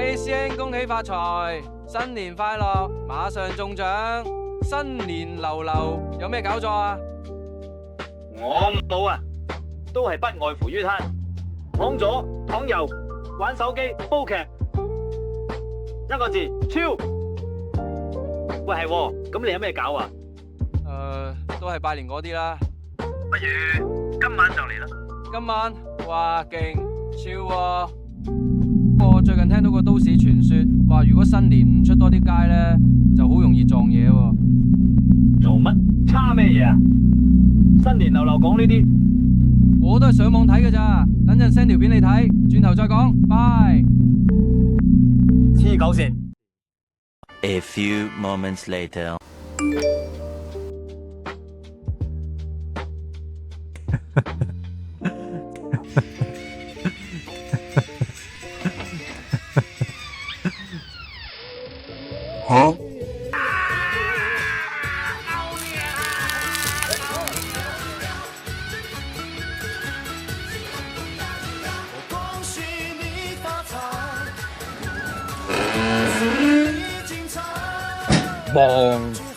位師兄恭喜發財，新年快樂，馬上中獎，新年流流，有咩搞作啊？我冇啊，都係不外乎於攤，躺左躺右，玩手機煲劇，一個字超。喂係喎，咁你有咩搞啊？都係拜年嗰啲啦。不如今晚就嚟啦。今晚哇勁超喎！我最近聽到個都市傳說，話如果新年唔出多啲街咧，就好容易撞嘢喎。做乜？差咩嘢啊？新年流流講呢啲，我都係上網睇㗎咋，等陣 send 條片你睇，轉頭再講，拜。黐狗線。A few moments later. 好。忙。